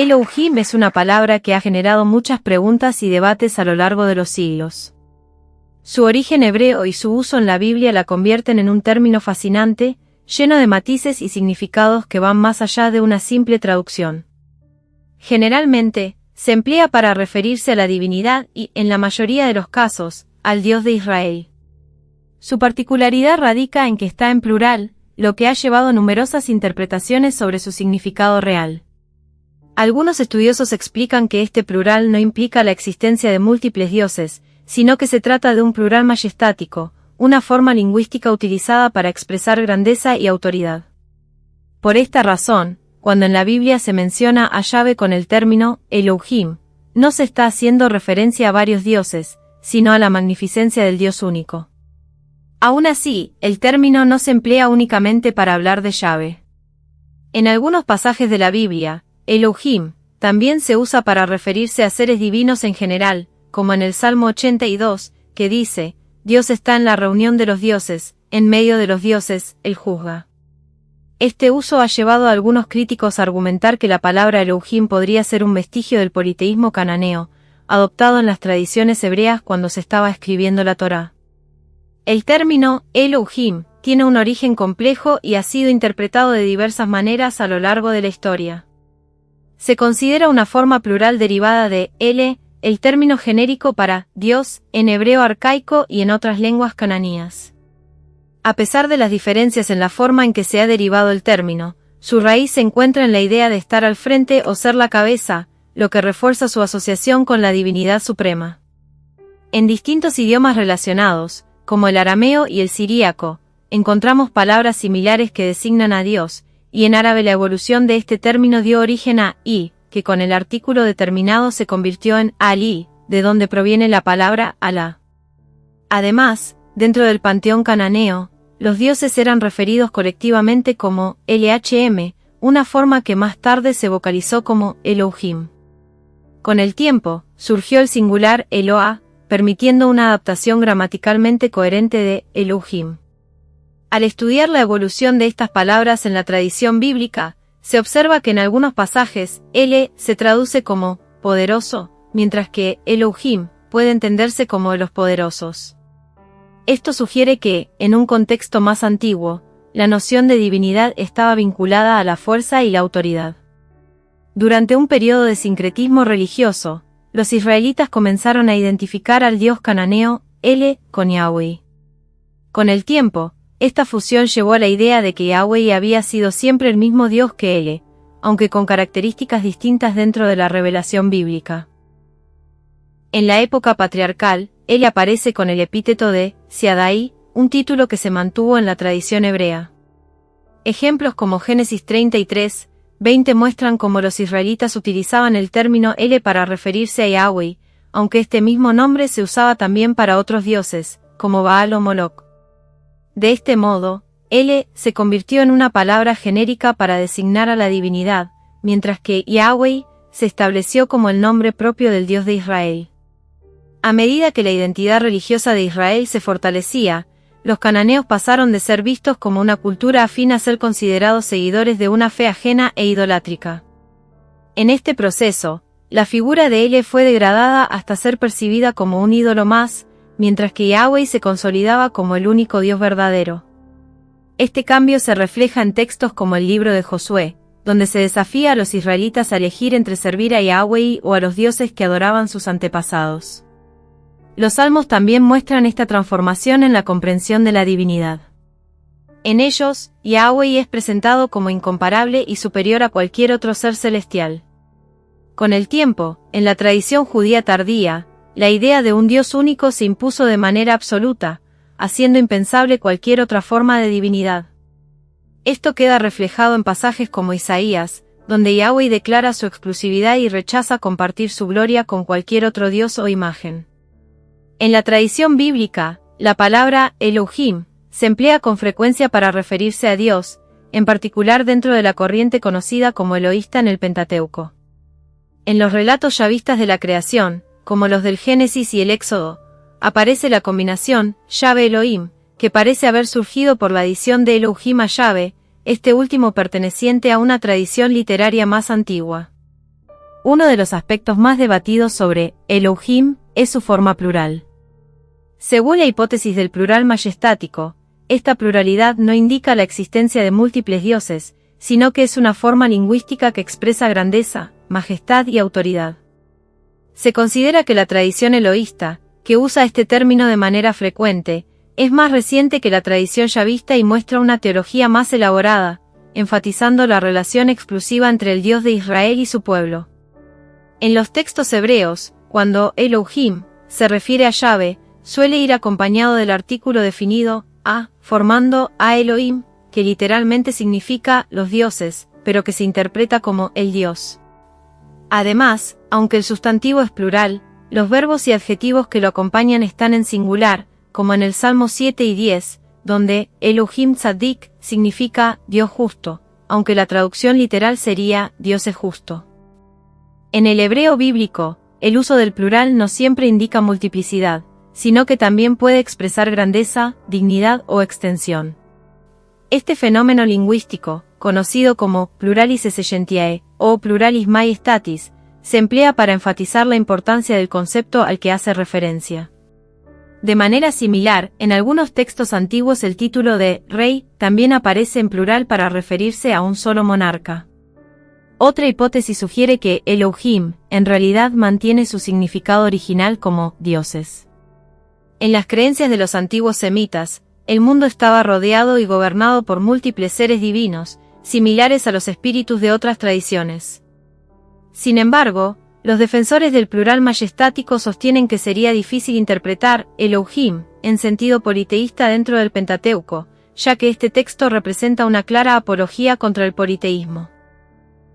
Elohim es una palabra que ha generado muchas preguntas y debates a lo largo de los siglos. Su origen hebreo y su uso en la Biblia la convierten en un término fascinante, lleno de matices y significados que van más allá de una simple traducción. Generalmente, se emplea para referirse a la divinidad y, en la mayoría de los casos, al Dios de Israel. Su particularidad radica en que está en plural, lo que ha llevado a numerosas interpretaciones sobre su significado real. Algunos estudiosos explican que este plural no implica la existencia de múltiples dioses, sino que se trata de un plural majestático, una forma lingüística utilizada para expresar grandeza y autoridad. Por esta razón, cuando en la Biblia se menciona a Yahvé con el término Elohim, no se está haciendo referencia a varios dioses, sino a la magnificencia del Dios único. Aún así, el término no se emplea únicamente para hablar de Yahvé. En algunos pasajes de la Biblia, Elohim también se usa para referirse a seres divinos en general, como en el Salmo 82, que dice: Dios está en la reunión de los dioses, en medio de los dioses, Él juzga. Este uso ha llevado a algunos críticos a argumentar que la palabra Elohim podría ser un vestigio del politeísmo cananeo, adoptado en las tradiciones hebreas cuando se estaba escribiendo la Torá. El término Elohim tiene un origen complejo y ha sido interpretado de diversas maneras a lo largo de la historia. Se considera una forma plural derivada de El, el término genérico para Dios, en hebreo arcaico y en otras lenguas cananías. A pesar de las diferencias en la forma en que se ha derivado el término, su raíz se encuentra en la idea de estar al frente o ser la cabeza, lo que refuerza su asociación con la divinidad suprema. En distintos idiomas relacionados, como el arameo y el siríaco, encontramos palabras similares que designan a Dios, y en árabe la evolución de este término dio origen a I, que con el artículo determinado se convirtió en Ali, de donde proviene la palabra Alá. Además, dentro del panteón cananeo, los dioses eran referidos colectivamente como LHM, una forma que más tarde se vocalizó como Elohim. Con el tiempo, surgió el singular Eloah, permitiendo una adaptación gramaticalmente coherente de Elohim. Al estudiar la evolución de estas palabras en la tradición bíblica, se observa que en algunos pasajes, El se traduce como poderoso, mientras que Elohim puede entenderse como de los poderosos. Esto sugiere que, en un contexto más antiguo, la noción de divinidad estaba vinculada a la fuerza y la autoridad. Durante un periodo de sincretismo religioso, los israelitas comenzaron a identificar al dios cananeo, El, con Yahweh. Con el tiempo, esta fusión llevó a la idea de que Yahweh había sido siempre el mismo Dios que El, aunque con características distintas dentro de la revelación bíblica. En la época patriarcal, El aparece con el epíteto de Shaddai, un título que se mantuvo en la tradición hebrea. Ejemplos como Génesis 33:20 muestran cómo los israelitas utilizaban el término El para referirse a Yahweh, aunque este mismo nombre se usaba también para otros dioses, como Baal o Moloch. De este modo, El se convirtió en una palabra genérica para designar a la divinidad, mientras que Yahweh se estableció como el nombre propio del Dios de Israel. A medida que la identidad religiosa de Israel se fortalecía, los cananeos pasaron de ser vistos como una cultura afín a ser considerados seguidores de una fe ajena e idolátrica. En este proceso, la figura de El fue degradada hasta ser percibida como un ídolo más, mientras que Yahweh se consolidaba como el único Dios verdadero. Este cambio se refleja en textos como el libro de Josué, donde se desafía a los israelitas a elegir entre servir a Yahweh o a los dioses que adoraban sus antepasados. Los salmos también muestran esta transformación en la comprensión de la divinidad. En ellos, Yahweh es presentado como incomparable y superior a cualquier otro ser celestial. Con el tiempo, en la tradición judía tardía, la idea de un Dios único se impuso de manera absoluta, haciendo impensable cualquier otra forma de divinidad. Esto queda reflejado en pasajes como Isaías, donde Yahweh declara su exclusividad y rechaza compartir su gloria con cualquier otro dios o imagen. En la tradición bíblica, la palabra Elohim se emplea con frecuencia para referirse a Dios, en particular dentro de la corriente conocida como eloísta en el Pentateuco. En los relatos yavistas de la creación, como los del Génesis y el Éxodo, aparece la combinación Yahvé Elohim, que parece haber surgido por la adición de Elohim a Yahvé, este último perteneciente a una tradición literaria más antigua. Uno de los aspectos más debatidos sobre Elohim es su forma plural. Según la hipótesis del plural majestático, esta pluralidad no indica la existencia de múltiples dioses, sino que es una forma lingüística que expresa grandeza, majestad y autoridad. Se considera que la tradición elohista, que usa este término de manera frecuente, es más reciente que la tradición yavista y muestra una teología más elaborada, enfatizando la relación exclusiva entre el Dios de Israel y su pueblo. En los textos hebreos, cuando Elohim se refiere a Yahvé, suele ir acompañado del artículo definido a, formando a Elohim, que literalmente significa los dioses, pero que se interpreta como el Dios. Además, aunque el sustantivo es plural, los verbos y adjetivos que lo acompañan están en singular, como en el Salmo 7 y 10, donde Elohim Tzadik significa Dios justo, aunque la traducción literal sería Dios es justo. En el hebreo bíblico, el uso del plural no siempre indica multiplicidad, sino que también puede expresar grandeza, dignidad o extensión. Este fenómeno lingüístico, conocido como pluralis essentiae o pluralis majestatis, se emplea para enfatizar la importancia del concepto al que hace referencia. De manera similar, en algunos textos antiguos el título de rey también aparece en plural para referirse a un solo monarca. Otra hipótesis sugiere que Elohim en realidad mantiene su significado original como dioses. En las creencias de los antiguos semitas, el mundo estaba rodeado y gobernado por múltiples seres divinos, similares a los espíritus de otras tradiciones. Sin embargo, los defensores del plural majestático sostienen que sería difícil interpretar Elohim en sentido politeísta dentro del Pentateuco, ya que este texto representa una clara apología contra el politeísmo.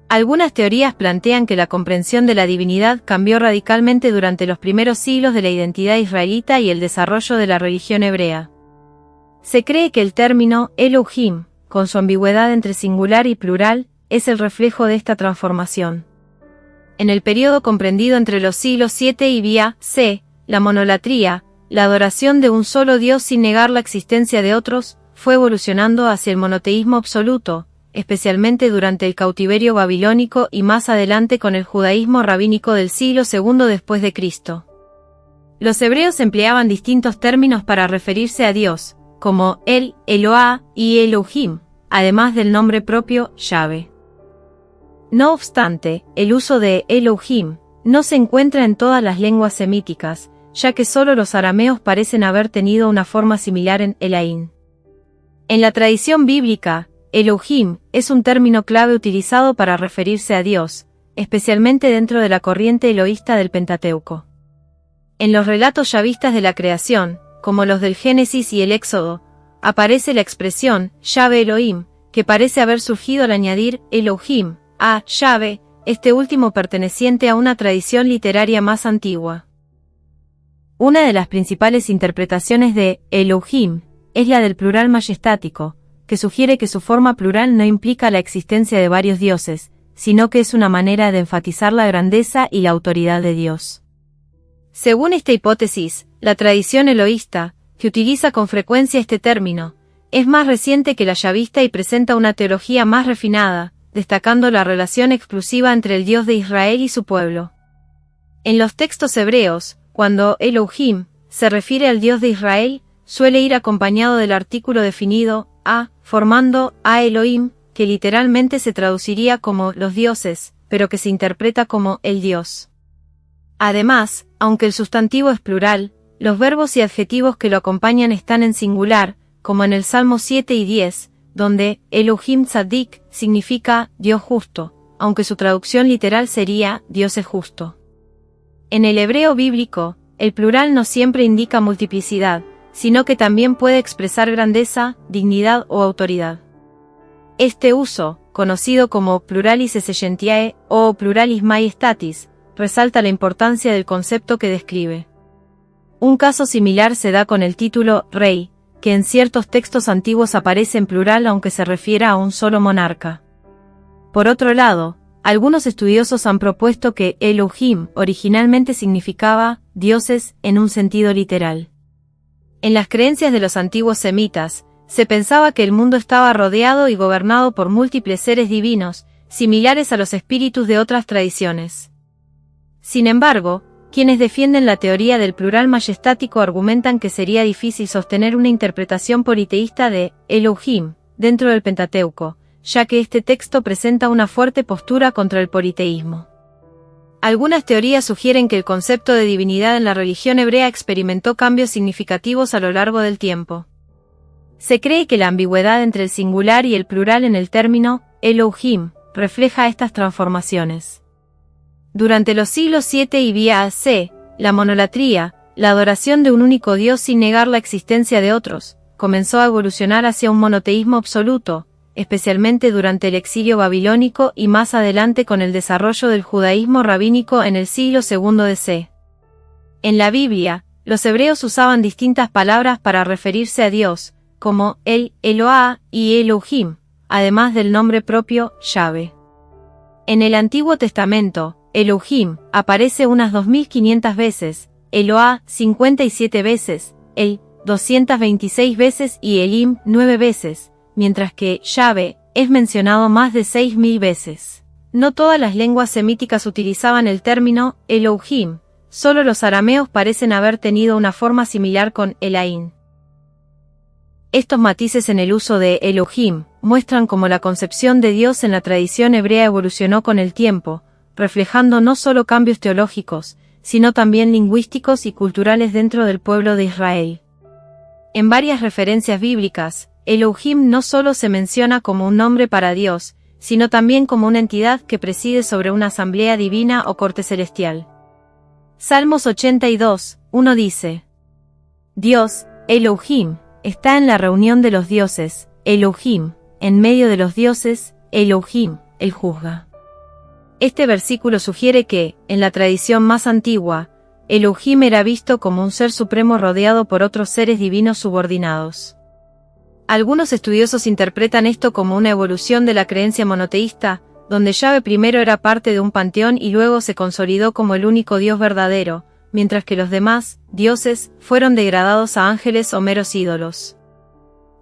Algunas teorías plantean que la comprensión de la divinidad cambió radicalmente durante los primeros siglos de la identidad israelita y el desarrollo de la religión hebrea. Se cree que el término Elohim, con su ambigüedad entre singular y plural, es el reflejo de esta transformación. En el período comprendido entre los siglos 7 y B.C., la monolatría, la adoración de un solo Dios sin negar la existencia de otros, fue evolucionando hacia el monoteísmo absoluto, especialmente durante el cautiverio babilónico y más adelante con el judaísmo rabínico del siglo II después de Cristo. Los hebreos empleaban distintos términos para referirse a Dios, como El, Eloá y Elohim, además del nombre propio, Yahvé. No obstante, el uso de Elohim no se encuentra en todas las lenguas semíticas, ya que solo los arameos parecen haber tenido una forma similar en Elaín. En la tradición bíblica, Elohim es un término clave utilizado para referirse a Dios, especialmente dentro de la corriente elohista del Pentateuco. En los relatos yavistas de la creación, como los del Génesis y el Éxodo, aparece la expresión Yahvé Elohim, que parece haber surgido al añadir Elohim a Yahvé, este último perteneciente a una tradición literaria más antigua. Una de las principales interpretaciones de Elohim es la del plural majestático, que sugiere que su forma plural no implica la existencia de varios dioses, sino que es una manera de enfatizar la grandeza y la autoridad de Dios. Según esta hipótesis, la tradición elohista, que utiliza con frecuencia este término, es más reciente que la yavista y presenta una teología más refinada, destacando la relación exclusiva entre el Dios de Israel y su pueblo. En los textos hebreos, cuando Elohim se refiere al Dios de Israel, suele ir acompañado del artículo definido a, formando a Elohim, que literalmente se traduciría como los dioses, pero que se interpreta como el Dios. Además, aunque el sustantivo es plural, los verbos y adjetivos que lo acompañan están en singular, como en el Salmo 7 y 10, donde Elohim Tzadik significa Dios justo, aunque su traducción literal sería Dios es justo. En el hebreo bíblico, el plural no siempre indica multiplicidad, sino que también puede expresar grandeza, dignidad o autoridad. Este uso, conocido como pluralis essentiae o pluralis majestatis, resalta la importancia del concepto que describe. Un caso similar se da con el título rey, que en ciertos textos antiguos aparece en plural aunque se refiera a un solo monarca. Por otro lado, algunos estudiosos han propuesto que Elohim originalmente significaba dioses en un sentido literal. En las creencias de los antiguos semitas, se pensaba que el mundo estaba rodeado y gobernado por múltiples seres divinos, similares a los espíritus de otras tradiciones. Sin embargo, quienes defienden la teoría del plural majestático argumentan que sería difícil sostener una interpretación politeísta de Elohim dentro del Pentateuco, ya que este texto presenta una fuerte postura contra el politeísmo. Algunas teorías sugieren que el concepto de divinidad en la religión hebrea experimentó cambios significativos a lo largo del tiempo. Se cree que la ambigüedad entre el singular y el plural en el término Elohim refleja estas transformaciones. Durante los siglos 7 y B.A.C., la monolatría, la adoración de un único Dios sin negar la existencia de otros, comenzó a evolucionar hacia un monoteísmo absoluto, especialmente durante el exilio babilónico y más adelante con el desarrollo del judaísmo rabínico en el siglo II d.C. En la Biblia, los hebreos usaban distintas palabras para referirse a Dios, como el, Eloah y Elohim, además del nombre propio, Yahvé. En el Antiguo Testamento, Elohim aparece unas 2500 veces, Eloah 57 veces, El 226 veces y Elim 9 veces, mientras que Yahvé es mencionado más de 6000 veces. No todas las lenguas semíticas utilizaban el término Elohim, solo los arameos parecen haber tenido una forma similar con Elaín. Estos matices en el uso de Elohim muestran cómo la concepción de Dios en la tradición hebrea evolucionó con el tiempo, reflejando no solo cambios teológicos, sino también lingüísticos y culturales dentro del pueblo de Israel. En varias referencias bíblicas, Elohim no solo se menciona como un nombre para Dios, sino también como una entidad que preside sobre una asamblea divina o corte celestial. Salmos 82, 1 dice: Dios, Elohim, está en la reunión de los dioses, Elohim, en medio de los dioses, Elohim, él juzga. Este versículo sugiere que, en la tradición más antigua, Elohim era visto como un ser supremo rodeado por otros seres divinos subordinados. Algunos estudiosos interpretan esto como una evolución de la creencia monoteísta, donde Yahvé primero era parte de un panteón y luego se consolidó como el único Dios verdadero, mientras que los demás dioses fueron degradados a ángeles o meros ídolos.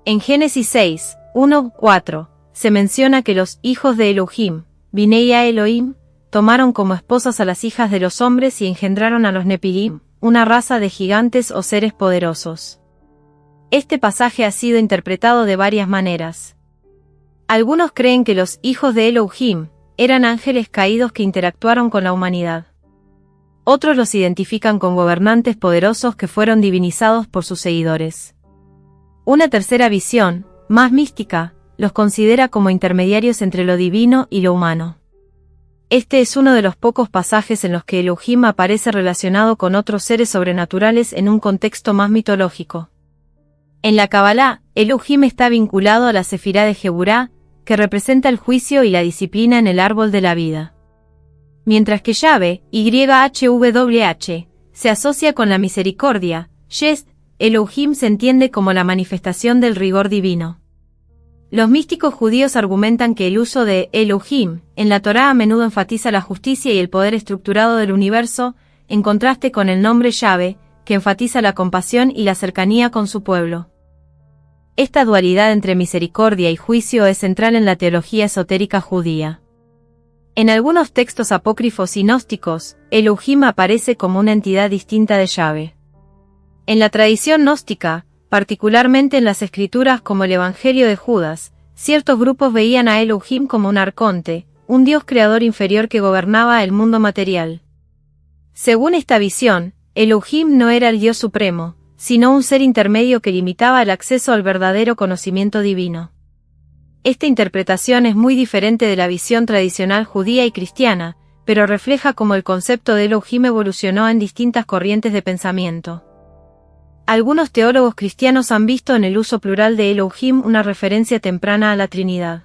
En Génesis 6, 1-4, se menciona que los hijos de Elohim, Binei a Elohim, tomaron como esposas a las hijas de los hombres y engendraron a los Nepilim, una raza de gigantes o seres poderosos. Este pasaje ha sido interpretado de varias maneras. Algunos creen que los hijos de Elohim eran ángeles caídos que interactuaron con la humanidad. Otros los identifican con gobernantes poderosos que fueron divinizados por sus seguidores. Una tercera visión, más mística, los considera como intermediarios entre lo divino y lo humano. Este es uno de los pocos pasajes en los que Elohim aparece relacionado con otros seres sobrenaturales en un contexto más mitológico. En la Kabbalah, Elohim está vinculado a la Sefirá de Geburá, que representa el juicio y la disciplina en el árbol de la vida. Mientras que Yahvé, YHWH, se asocia con la misericordia, Yest, Elohim se entiende como la manifestación del rigor divino. Los místicos judíos argumentan que el uso de Elohim en la Torá a menudo enfatiza la justicia y el poder estructurado del universo, en contraste con el nombre Yahvé, que enfatiza la compasión y la cercanía con su pueblo. Esta dualidad entre misericordia y juicio es central en la teología esotérica judía. En algunos textos apócrifos y gnósticos, Elohim aparece como una entidad distinta de Yahvé. En la tradición gnóstica, particularmente en las escrituras como el Evangelio de Judas, ciertos grupos veían a Elohim como un arconte, un dios creador inferior que gobernaba el mundo material. Según esta visión, Elohim no era el Dios supremo, sino un ser intermedio que limitaba el acceso al verdadero conocimiento divino. Esta interpretación es muy diferente de la visión tradicional judía y cristiana, pero refleja cómo el concepto de Elohim evolucionó en distintas corrientes de pensamiento. Algunos teólogos cristianos han visto en el uso plural de Elohim una referencia temprana a la Trinidad.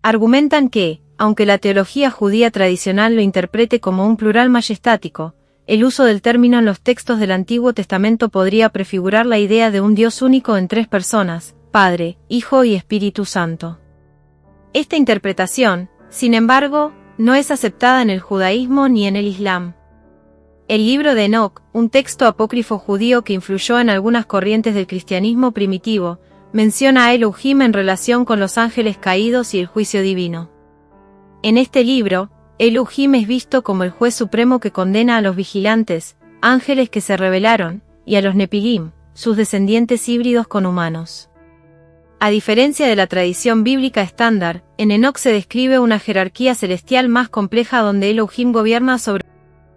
Argumentan que, aunque la teología judía tradicional lo interprete como un plural majestático, el uso del término en los textos del Antiguo Testamento podría prefigurar la idea de un Dios único en tres personas, Padre, Hijo y Espíritu Santo. Esta interpretación, sin embargo, no es aceptada en el judaísmo ni en el Islam. El libro de Enoc, un texto apócrifo judío que influyó en algunas corrientes del cristianismo primitivo, menciona a Elohim en relación con los ángeles caídos y el juicio divino. En este libro, Elohim es visto como el juez supremo que condena a los vigilantes, ángeles que se rebelaron, y a los Nepilim, sus descendientes híbridos con humanos. A diferencia de la tradición bíblica estándar, en Enoc se describe una jerarquía celestial más compleja donde Elohim gobierna sobre.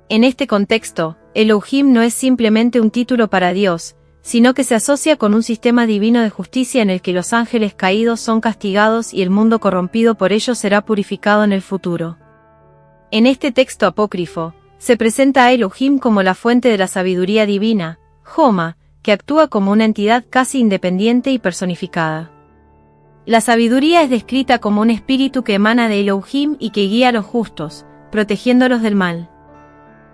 En este contexto, Elohim no es simplemente un título para Dios, sino que se asocia con un sistema divino de justicia en el que los ángeles caídos son castigados y el mundo corrompido por ellos será purificado en el futuro. En este texto apócrifo, se presenta a Elohim como la fuente de la sabiduría divina, Joma, que actúa como una entidad casi independiente y personificada. La sabiduría es descrita como un espíritu que emana de Elohim y que guía a los justos, protegiéndolos del mal.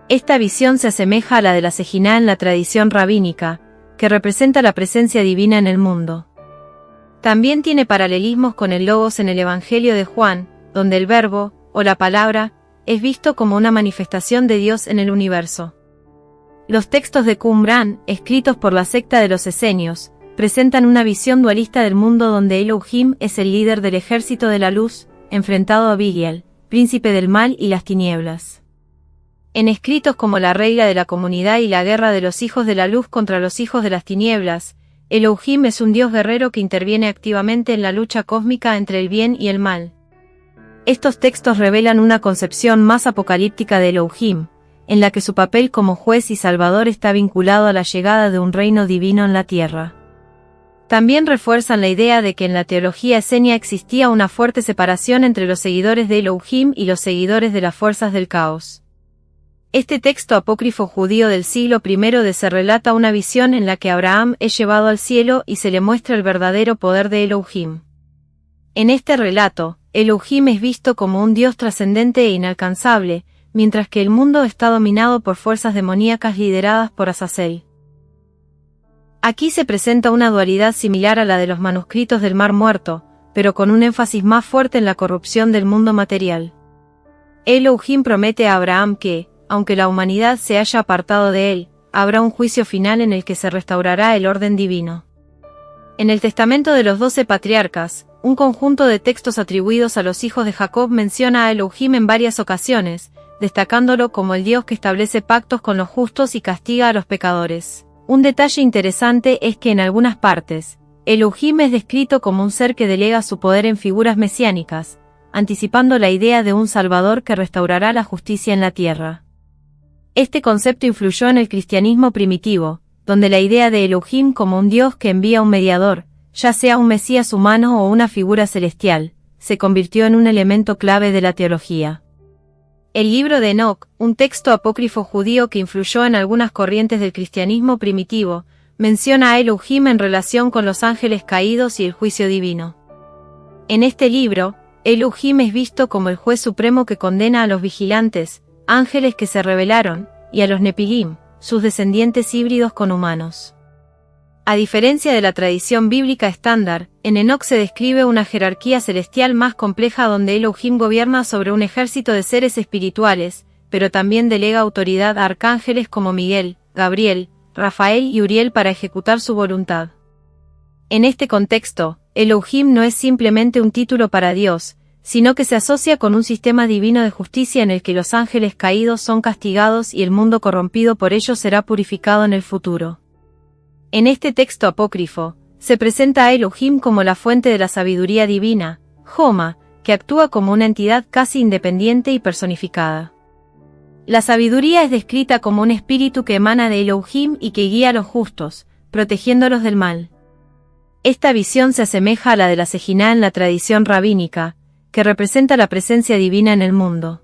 Esta visión se asemeja a la de la Sejina en la tradición rabínica, que representa la presencia divina en el mundo. También tiene paralelismos con el Logos en el Evangelio de Juan, donde el Verbo, o la Palabra, es visto como una manifestación de Dios en el universo. Los textos de Qumran, escritos por la secta de los esenios, presentan una visión dualista del mundo donde Elohim es el líder del ejército de la luz, enfrentado a Bigiel, príncipe del mal y las tinieblas. En escritos como La regla de la comunidad y La guerra de los hijos de la luz contra los hijos de las tinieblas, Elohim es un dios guerrero que interviene activamente en la lucha cósmica entre el bien y el mal. Estos textos revelan una concepción más apocalíptica de Elohim, en la que su papel como juez y salvador está vinculado a la llegada de un reino divino en la tierra. También refuerzan la idea de que en la teología esenia existía una fuerte separación entre los seguidores de Elohim y los seguidores de las fuerzas del caos. Este texto apócrifo judío del siglo I se relata una visión en la que Abraham es llevado al cielo y se le muestra el verdadero poder de Elohim. En este relato, Elohim es visto como un dios trascendente e inalcanzable, mientras que el mundo está dominado por fuerzas demoníacas lideradas por Azazel. Aquí se presenta una dualidad similar a la de los manuscritos del Mar Muerto, pero con un énfasis más fuerte en la corrupción del mundo material. Elohim promete a Abraham que, aunque la humanidad se haya apartado de él, habrá un juicio final en el que se restaurará el orden divino. En el Testamento de los 12 Patriarcas, un conjunto de textos atribuidos a los hijos de Jacob menciona a Elohim en varias ocasiones, destacándolo como el Dios que establece pactos con los justos y castiga a los pecadores. Un detalle interesante es que en algunas partes, Elohim es descrito como un ser que delega su poder en figuras mesiánicas, anticipando la idea de un Salvador que restaurará la justicia en la tierra. Este concepto influyó en el cristianismo primitivo, donde la idea de Elohim como un Dios que envía un mediador, ya sea un Mesías humano o una figura celestial, se convirtió en un elemento clave de la teología. El libro de Enoc, un texto apócrifo judío que influyó en algunas corrientes del cristianismo primitivo, menciona a Elohim en relación con los ángeles caídos y el juicio divino. En este libro, Elohim es visto como el juez supremo que condena a los vigilantes, ángeles que se rebelaron, y a los Nepilim, sus descendientes híbridos con humanos. A diferencia de la tradición bíblica estándar, en Enoc se describe una jerarquía celestial más compleja donde Elohim gobierna sobre un ejército de seres espirituales, pero también delega autoridad a arcángeles como Miguel, Gabriel, Rafael y Uriel para ejecutar su voluntad. En este contexto, Elohim no es simplemente un título para Dios, sino que se asocia con un sistema divino de justicia en el que los ángeles caídos son castigados y el mundo corrompido por ellos será purificado en el futuro. En este texto apócrifo, se presenta a Elohim como la fuente de la sabiduría divina, Joma, que actúa como una entidad casi independiente y personificada. La sabiduría es descrita como un espíritu que emana de Elohim y que guía a los justos, protegiéndolos del mal. Esta visión se asemeja a la de la Sejina en la tradición rabínica, que representa la presencia divina en el mundo.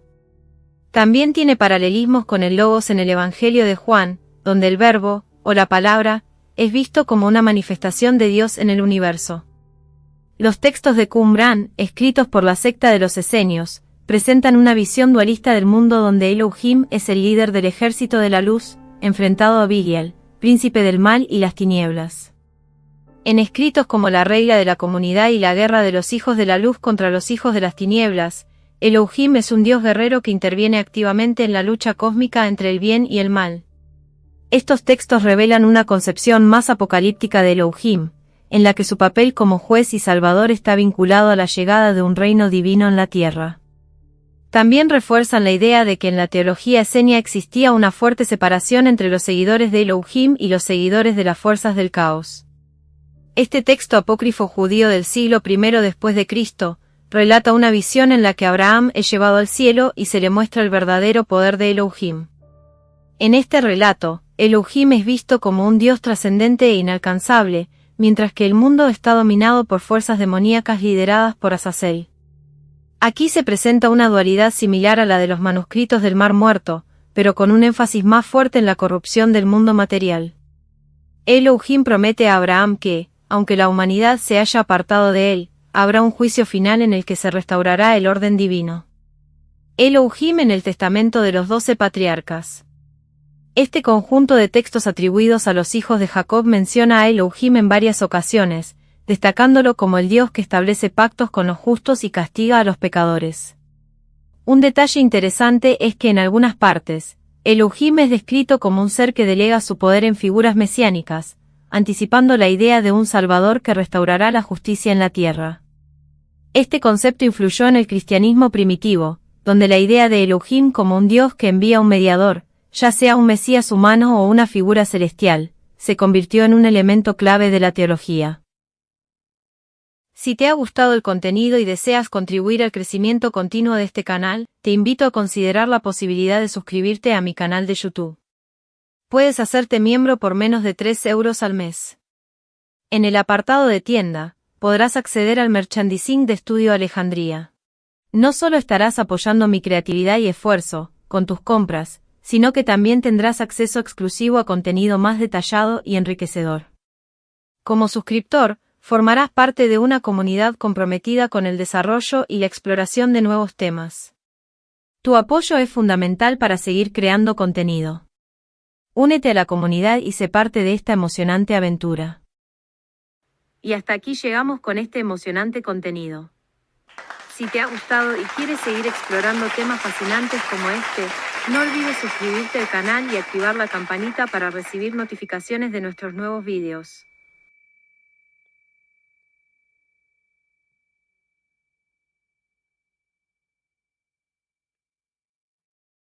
También tiene paralelismos con el Logos en el Evangelio de Juan, donde el Verbo, o la Palabra, es visto como una manifestación de Dios en el universo. Los textos de Qumran, escritos por la secta de los esenios, presentan una visión dualista del mundo donde Elohim es el líder del ejército de la luz, enfrentado a Bigiel, príncipe del mal y las tinieblas. En escritos como La regla de la comunidad y La guerra de los hijos de la luz contra los hijos de las tinieblas, Elohim es un dios guerrero que interviene activamente en la lucha cósmica entre el bien y el mal. Estos textos revelan una concepción más apocalíptica de Elohim, en la que su papel como juez y salvador está vinculado a la llegada de un reino divino en la tierra. También refuerzan la idea de que en la teología esenia existía una fuerte separación entre los seguidores de Elohim y los seguidores de las fuerzas del caos. Este texto apócrifo judío del siglo I después de Cristo relata una visión en la que Abraham es llevado al cielo y se le muestra el verdadero poder de Elohim. En este relato, Elohim es visto como un Dios trascendente e inalcanzable, mientras que el mundo está dominado por fuerzas demoníacas lideradas por Azazel. Aquí se presenta una dualidad similar a la de los manuscritos del Mar Muerto, pero con un énfasis más fuerte en la corrupción del mundo material. Elohim promete a Abraham que, aunque la humanidad se haya apartado de él, habrá un juicio final en el que se restaurará el orden divino. Elohim en el Testamento de los 12 Patriarcas. Este conjunto de textos atribuidos a los hijos de Jacob menciona a Elohim en varias ocasiones, destacándolo como el Dios que establece pactos con los justos y castiga a los pecadores. Un detalle interesante es que en algunas partes, Elohim es descrito como un ser que delega su poder en figuras mesiánicas, anticipando la idea de un Salvador que restaurará la justicia en la tierra. Este concepto influyó en el cristianismo primitivo, donde la idea de Elohim como un Dios que envía un mediador, ya sea un Mesías humano o una figura celestial, se convirtió en un elemento clave de la teología. Si te ha gustado el contenido y deseas contribuir al crecimiento continuo de este canal, te invito a considerar la posibilidad de suscribirte a mi canal de YouTube. Puedes hacerte miembro por menos de 3 euros al mes. En el apartado de tienda, podrás acceder al merchandising de Estudio Alejandría. No solo estarás apoyando mi creatividad y esfuerzo, con tus compras, sino que también tendrás acceso exclusivo a contenido más detallado y enriquecedor. Como suscriptor, formarás parte de una comunidad comprometida con el desarrollo y la exploración de nuevos temas. Tu apoyo es fundamental para seguir creando contenido. Únete a la comunidad y sé parte de esta emocionante aventura. Y hasta aquí llegamos con este emocionante contenido. Si te ha gustado y quieres seguir explorando temas fascinantes como este, no olvides suscribirte al canal y activar la campanita para recibir notificaciones de nuestros nuevos vídeos.